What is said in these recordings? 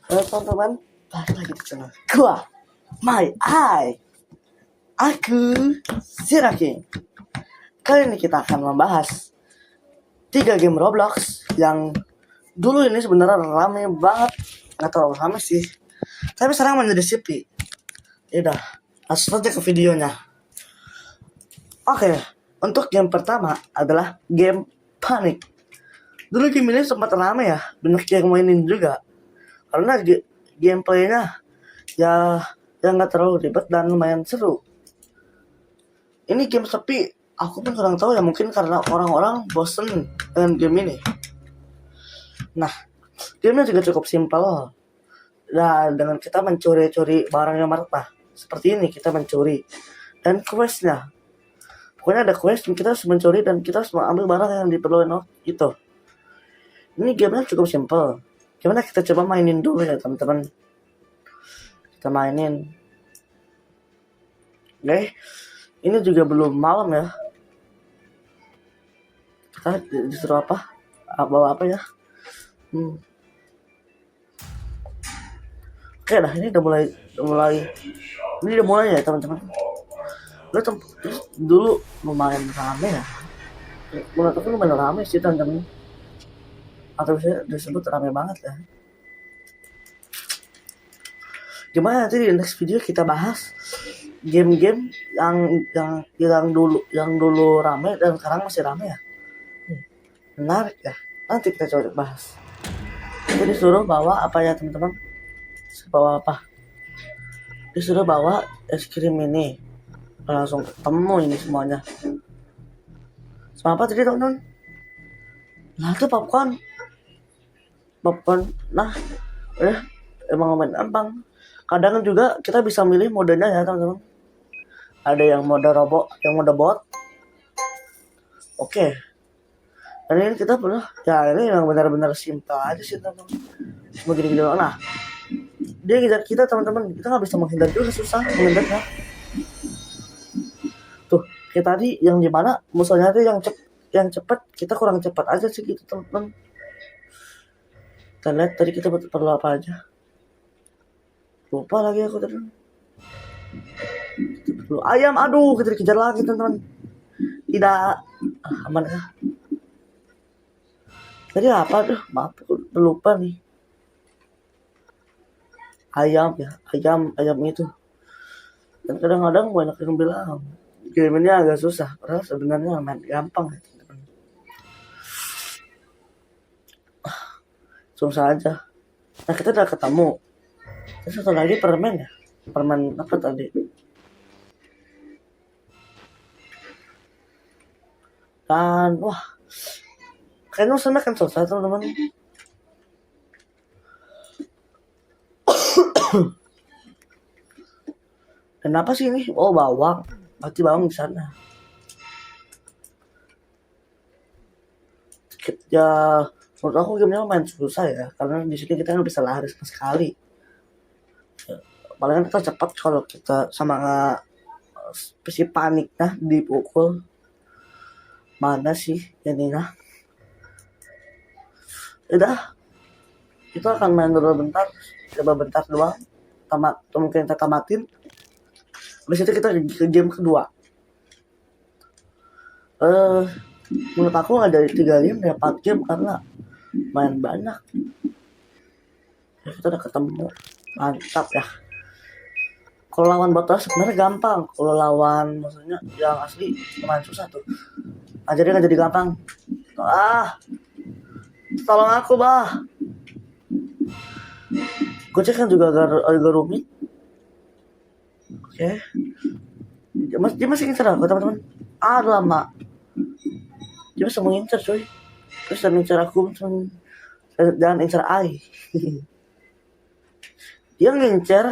Halo teman-teman, balik lagi di channel gua, My Eye. Aku Siraki. Kali ini kita akan membahas 3 game Roblox yang dulu ini sebenarnya rame banget. Nggak terlalu rame sih, tapi sekarang menjadi sepi. Yaudah, langsung saja ke videonya. Oke, untuk game pertama adalah game Panic. Dulu game ini sempat rame ya, banyak yang mainin juga. Karena gameplaynya ya yang nggak terlalu ribet dan lumayan seru. Ini game sepi, aku pun kurang tahu ya, mungkin karena orang-orang bosen dengan game ini. Nah, gamenya juga cukup simpel. Nah, dengan kita mencuri-curi barang yang murah seperti ini, kita mencuri dan questnya. Pokoknya ada quest, kita harus mencuri dan kita harus mengambil barang yang diperlukan itu. Ini gamenya cukup simpel. Gimana kita coba mainin dulu ya teman-teman. Kita mainin. Oke, ini juga belum malam ya. Kita disuruh apa? Bawa apa ya? Oke dah, ini udah mulai. Ini udah mulai ya teman-teman. Dulu lumayan rame ya. Menurut aku lumayan rame sih teman-teman. Atau bisa disebut rame banget ya. Gimana nanti di next video kita bahas game-game yang dulu rame dan sekarang masih rame ya. Menarik ya. Nanti kita coba bahas. Kita disuruh bawa apa ya teman-teman? Bawa apa? Disuruh bawa es krim ini. Langsung ketemu ini semuanya. Sama apa tadi teman-teman? Nah itu popcorn. Nah emang lumayan gampang. Kadang juga kita bisa milih modenya ya teman-teman. Ada yang mode robot, yang mode bot. Oke. Dan ini kita pernah ya, ini yang benar-benar simpel aja sih teman-teman. Cuma gini-gini doang. Nah, dia ngejar kita teman-teman. Kita nggak bisa menghindar juga, susah menghindarnya. Tuh, kayak tadi yang dimana musuhnya itu yang cepat, kita kurang cepat aja sih gitu teman-teman. Kita lihat tadi kita perlu apa aja. Lupa lagi aku tadi. Perlu ayam, aduh kita dikejar lagi teman-teman. Tidak aman ya. Tadi apa tuh? Maaf, aku lupa nih. Ayam ya, ayam itu. Dan kadang-kadang banyak yang bilang game ini agak susah, padahal sebenarnya main gampang ya teman-teman. Susah aja. Nah kita udah ketemu. Terus satu lagi permen ya. Permen apa tadi? Dan wah, kayaknya sana kan selesai teman-teman. Dan apa sih ini? Oh bawang. Berarti bawang di sana. Ya, menurut aku gamenya main susah ya, karena di sini kita nggak bisa lari sama sekali. Ya, palingan kita cepat kalau kita sama si panik dipukul. Mana sih ininya? Udah, kita akan main dulu bentar, coba bentar doang. Mungkin kita tamatin. Habis itu kita ke game kedua. Menurut aku nggak dari 3 game ya 4 game karena main banyak. Ya, kita udah ketemu, mantap ya. Kalau lawan botol sebenarnya gampang. Kalau lawan maksudnya yang asli lumayan susah tuh. Jadi nggak jadi gampang. Tolong aku bah. Gojek kan juga agak rumit. Oke. Dia masih ngincer aku teman-teman. Lama. Dia bisa mengincar coy. Terus dan ngincar aku jangan ngincar ai. Dia ngincer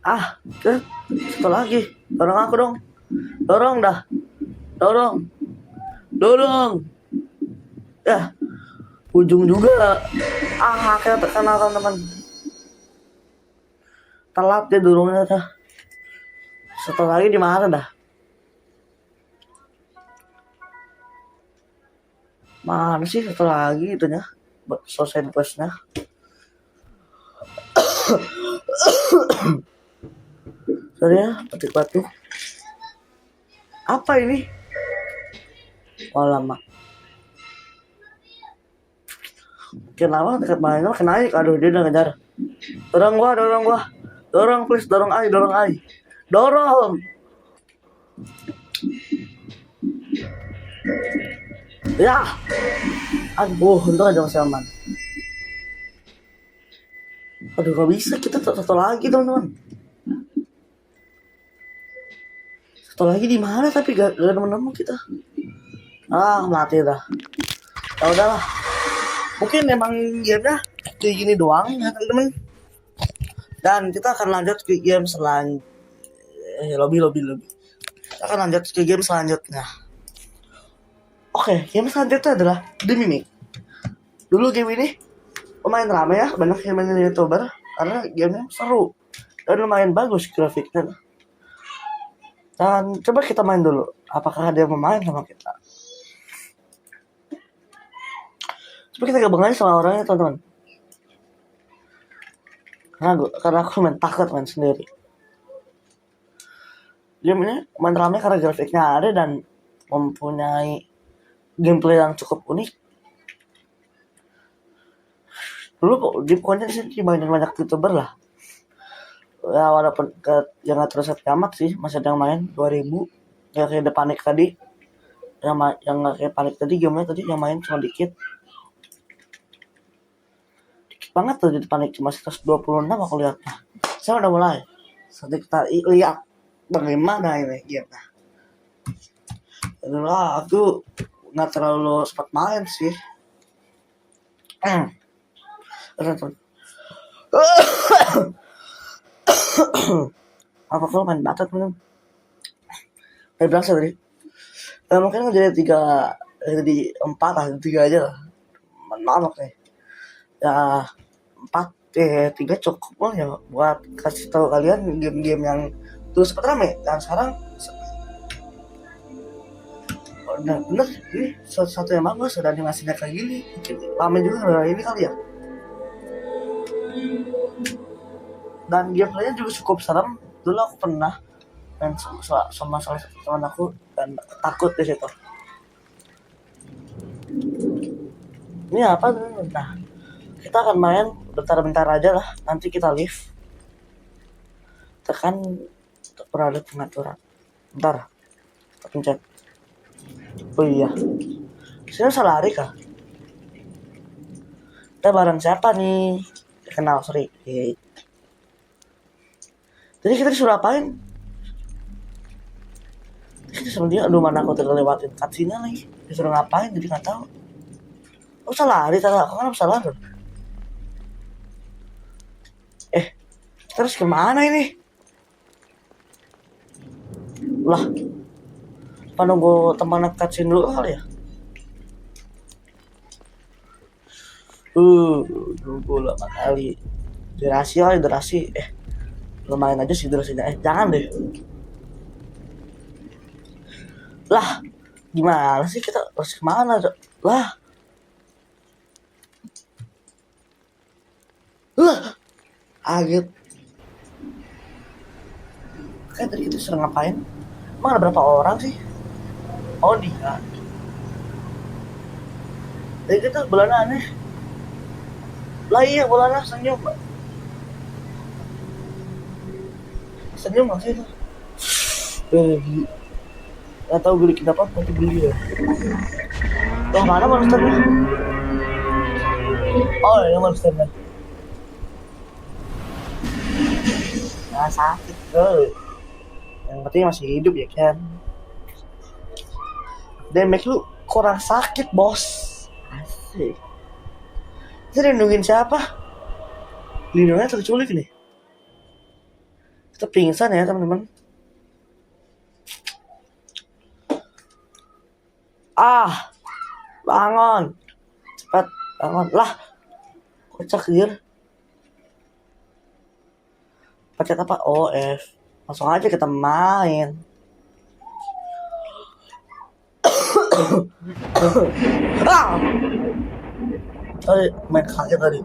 satu lagi. Dorong aku dong. Dorong dah. Dorong. Ya. Ujung juga. Akhirnya terkenal teman-teman. Telat dia dorongnya dah. Satu lagi di mana dah? Mana sih satu lagi itunya? Buat selesai questnya. Sorry ya, batuk-batuk. Apa ini? Oh lama. Kenapa dekat mainnya kena naik? Aduh dia udah ngejar. Dorong gua. Dorong please, dorong ai. Dorong. Ya. Aduh, untung aja masih aman. Aduh, gak bisa, kita satu lagi teman-teman. Satu lagi di mana tapi gak nemu kita. Mati dah. Ya udahlah. Mungkin emang gamenya kayak gini doang ya teman-teman. Dan kita akan lanjut ke game lobby. Kita akan lanjut ke game selanjutnya. Oke, game selanjutnya adalah The Mimic. Dulu game ini lumayan ramai ya, banyak yang main YouTuber karena gamenya seru dan lumayan bagus grafiknya. Dan coba kita main dulu. Apakah ada yang mau main sama kita? Coba kita gabung aja sama orangnya teman-teman. Karena aku takut main sendiri. Game ini main ramai karena grafiknya ada dan mempunyai gameplay yang cukup unik. Dulu di pokoknya di sini dimainin banyak YouTuber lah. Ya walaupun yang nggak terus amat sih, masih ada yang main 2000. Ya kayak The Panic tadi. Yang nggak kayak Panic tadi, gamenya tadi yang main cuma dikit banget tuh. The Panic cuma 126 aku lihat. Nah, saya udah mulai. Jadi kita lihat bagaimana ini game. Adalah aku nggak terlalu sempat main sih. Apa kalau main batat belum? Berasa tadi. Mungkin jadi 4 lah, 3 aja lah. Maaf nih. Ya 3 cukup lah ya buat kasih tahu kalian game-game yang dulu sempat rame dan sekarang bener ini satu yang bagus, ada animasinya kayak gini. Mungkin rame juga gara ini kali ya. Dan gameplaynya juga cukup serem. Dulu aku pernah main sama salah satu teman aku dan takut di situ. Ini apa? Nah, kita akan main bentar-bentar aja lah. Nanti kita leave. Tekan untuk beralih pengaturan. Bentar. Kita pencet. Oh iya. Sini salah lari kah? Kita bareng siapa nih? Kenal, sorry. Jadi kita disuruh apain? Kita sama dia, aduh mana aku terlewatin cutscene lagi. Disuruh ngapain jadi nggak tahu. Aku salah lari, aku kan bisa lari. Terus kemana ini? Lah, apa nunggu teman cutscene dulu kali ya? Nunggu lama kali. Durasi. Lumayan aja sih durasinya. Jangan deh. Lah, gimana sih kita harus kemana? Lah, kaget. Kayak tadi kita suruh ngapain? Emang ada berapa orang sih? Oh dia. Jadi kita bulan aneh. Lah iya bulan senyum. Senyum gak sih itu? Gak tau beli kenapa nanti beli ya. Lah mana monsternya? Oh ini monsternya. Nah sakit bro. Yang penting masih hidup ya kan. Damage lu kurang sakit bos. Asik. Kita lindungin siapa? Lindungnya terculik nih. Kita pingsan ya teman-teman. Bangun. Cepat bangun. Lah. Kocak dia. Paket apa? F. Langsung aja kita main. Tadi main kaget tadi.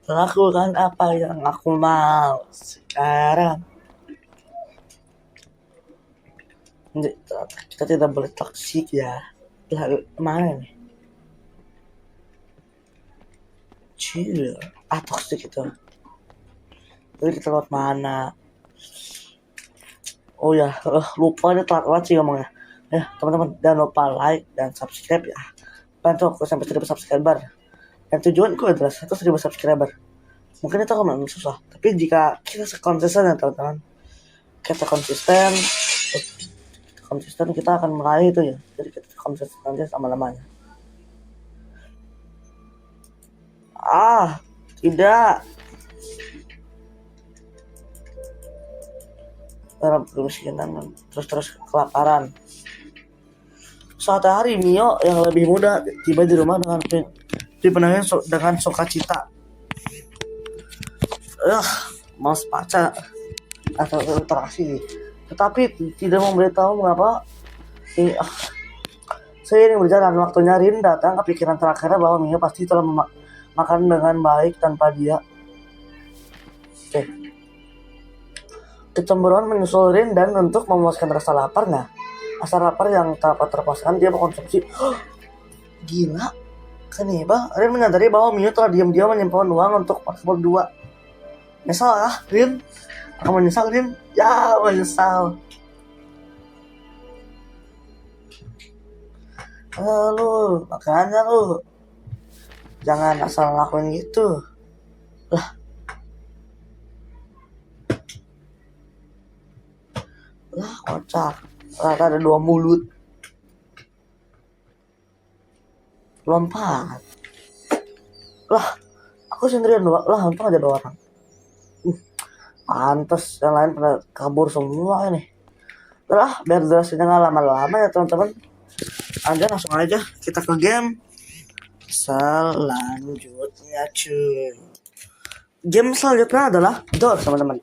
Lakukan apa yang aku mau sekarang. Kita tidak boleh toksik ya. Lalu mana nih? Chill. Toksik itu. Jadi kita lewat mana? Oh ya, lupa ini telat banget sih ngomongnya. Ya teman-teman, jangan lupa like dan subscribe ya. Bantu aku sampai 1000 subscriber. Dan tujuanku adalah 100.000 subscriber. Mungkin itu akan susah, tapi jika kita konsisten ya teman-teman, kita konsisten kita akan meraih itu ya. Jadi kita konsisten aja sama-lamanya. Tidak. Dalam kemiskinan terus kelaparan. Suatu hari Mio yang lebih muda tiba di rumah dengan dipenuhi dengan sukacita. Mau pacar atau interaksi, tetapi tidak memberitahu mengapa. Seiring berjalan waktunya, Rin datang ke pikiran terakhirnya bahwa Mio pasti telah makan dengan baik tanpa dia. Kecemburuan menyusul Rin dan untuk memuaskan rasa laparnya. Rasa lapar yang tak terpuaskan, dia mengkonsumsi. Gila, kenapa? Rin menyadari bahwa Mio telah diam-diam menyimpan uang untuk mereka berdua. Menyesal ya, Rin? Kamu menyesal, Rin? Ya, menyesal. Lu, makanya lu jangan asal lakuin gitu. Kocak. Rata ada 2 mulut. Lompat. Aku sendirian untung aja 2 orang. Pantes yang lain pada kabur semua ini. Biar durasinya nggak lama-lama ya teman-teman. Langsung aja kita ke game selanjutnya cuy. Game selanjutnya adalah Door teman-teman.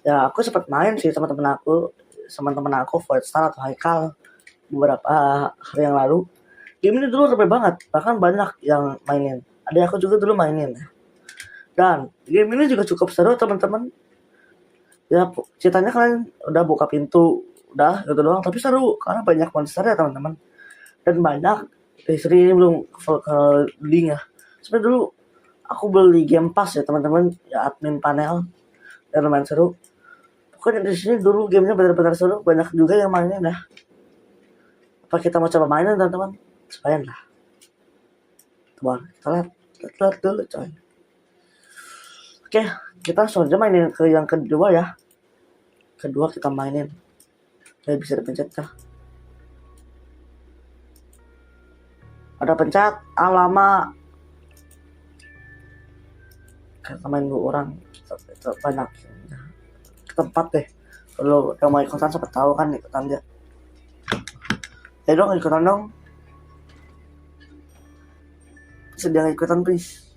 Ya aku sempat main sih teman-teman aku Void Star atau Haikal beberapa hari yang lalu. Game ini dulu rame banget, bahkan banyak yang mainin. Ada aku juga dulu mainin. Dan game ini juga cukup seru teman-teman. Ya ceritanya kalian udah buka pintu, udah gitu doang, tapi seru karena banyak monster ya teman-teman. Dan banyak history ini belum ke link ya. Sebenarnya dulu aku beli Game Pass ya teman-teman, ya admin panel, dan lumayan seru. Pokoknya di sini dulu gamenya benar-benar seru, banyak juga yang mainin ya. Apa kita mau coba mainin teman-teman? Cobain lah. Coba kita lihat dulu coy. Oke, kita langsung aja mainin ke yang kedua ya. Kedua kita mainin. Kayak bisa dipencet kah? Ada pencet, lama. Kita main 2 orang, kita banyak. Ke tempat deh. Kalau yang mau ikutan sempat tahu kan ikutan dia. Ya dong ikutan dong. Sedang ikutan please.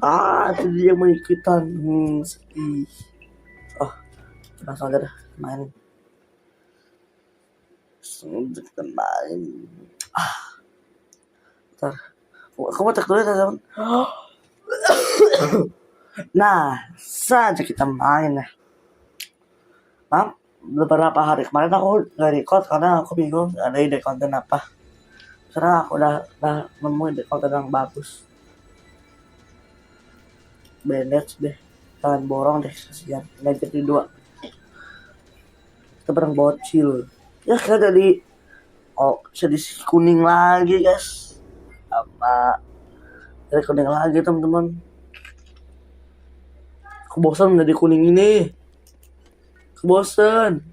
Itu dia mau ikutan. Sedih. Langsung aja dah main. Kita main. Bentar. Aku mau cek dulu ya teman. Nah, saja kita main ya. Maaf, beberapa hari kemarin aku nggak record karena aku bingung ada ide konten apa. Karena aku udah nemu ide konten yang bagus. Bandage deh, jangan borong deh, kasihan. Nggak jadi 2. Kita bareng bocil. Ya kita jadi jadi kuning lagi guys. Jadi kuning lagi teman-teman. Aku bosan menjadi kuning ini. Bosan.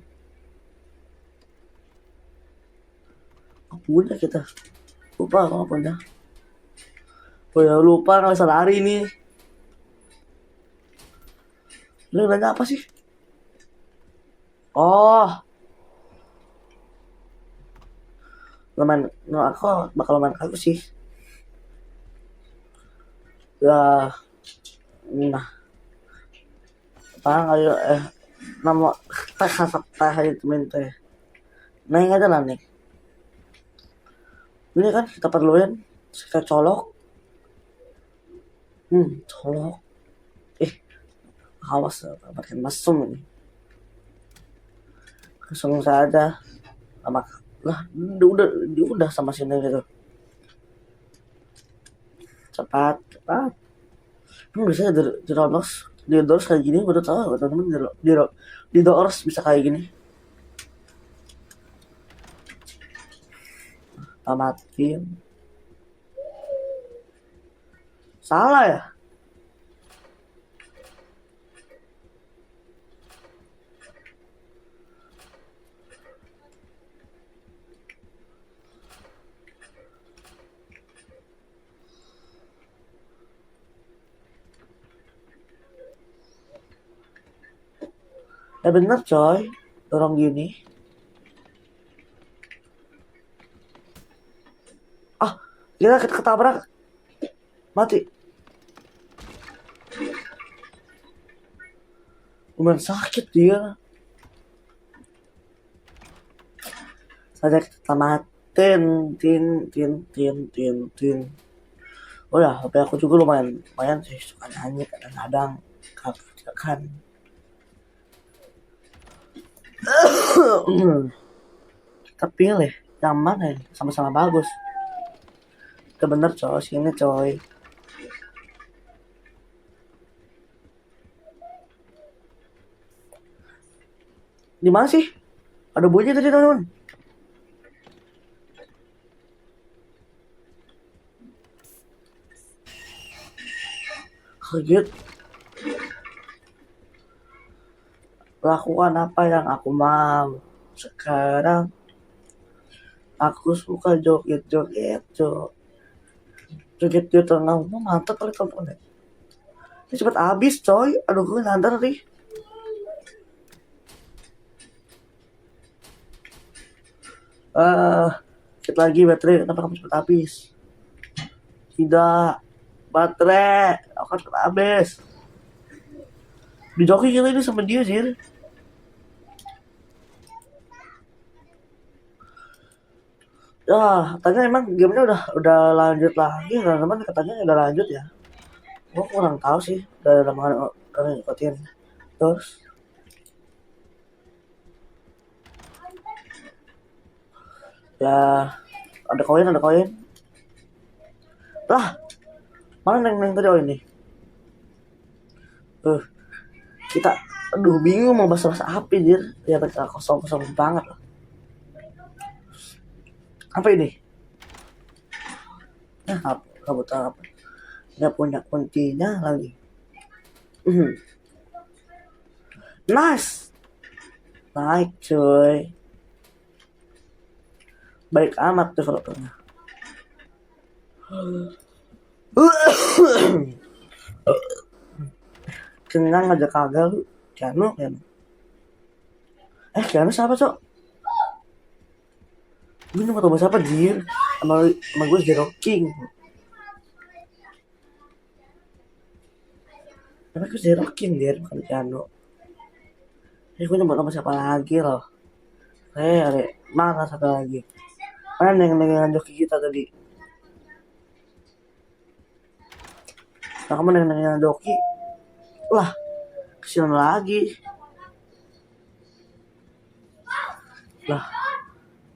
Punya kita. Lupa apa punya. Lupa nggak bisa lari nih. Lu nanya apa sih? Aku bakal main aku sih. Ya, nah. Ayo nama teh itu teh. Nah yang aja lah nih. Ini kan kita perluin kita colok. Colok. Awas, pakai mesum ini. Langsung saja. Sama lah, udah sama sini gitu. Cepat. Biasanya di Rodos kayak gini, udah tahu teman-teman, di Doors bisa kayak gini. Tamatin. Salah ya? Ya bener coy, dorong gini. Kita ketabrak. Mati. Lumayan sakit dia. Saja kita tamatin. Tin. Oh ya, HP aku juga lumayan sih, suka nyanyi kadang-kadang. Kan. Kita pilih yang mana ya, sama-sama bagus. Itu bener coy, sini coy. Di mana sih? Ada bunyi tadi teman-teman. Kaget. Lakukan apa yang aku mau. Sekarang aku suka joget-joget. Joget di tengah rumah, mantap kali teleponnya. Ini cepet habis coy. Aduh, gue nandar nih. Dikit lagi baterai. Kenapa kamu cepet habis? Tidak. Baterai. Aku kan cepet habis. Di joki gila ini sama dia sih. Katanya emang gamenya udah lanjut lagi, teman-teman, katanya udah lanjut ya. Gue kurang tahu sih, udah lama kalian ikutin. Terus ya ada koin lah, mana neng tadi ini kita bingung mau bahas apa dir ya, kosong banget loh. Apa ini? Kamu tahu apa? Nggak punya kuncinya lagi. Nice. Naik cuy. Baik amat developernya. Kenyang aja kagak lu. Kiano. Kiano siapa cok? Gue nggak tahu siapa jir. Sama gue Zero King. Tapi gue Zero King dir, bukan Kiano. Gue nyebut nama siapa lagi loh. Mana satu lagi? Mana yang joki kita tadi? Nah, kamu yang joki. Lah, kesian lagi. Lah,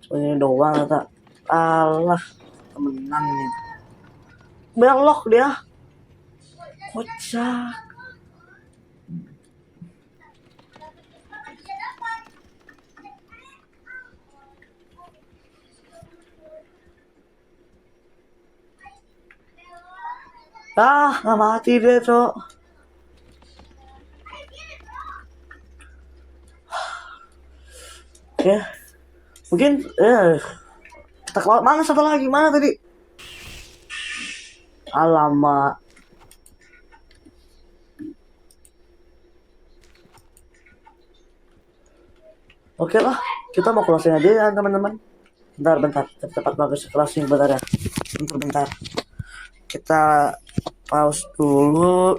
cuma ini doang kata. Alah, menang nih. Belok dia. Kocak. Nggak mati dia cok. Ya, mungkin kita keluar. Mana satu lagi, mana tadi? Alamak. Oke lah, kita mau closing aja ya teman-teman. Bentar, cepat bagus closing bentar ya. Bentar. Kita pause dulu.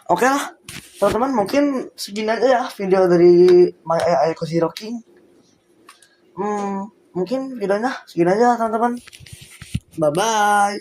Oke lah, teman-teman, mungkin segini aja ya video dari My AI Zero King. Mungkin videonya segini aja teman-teman. Bye-bye.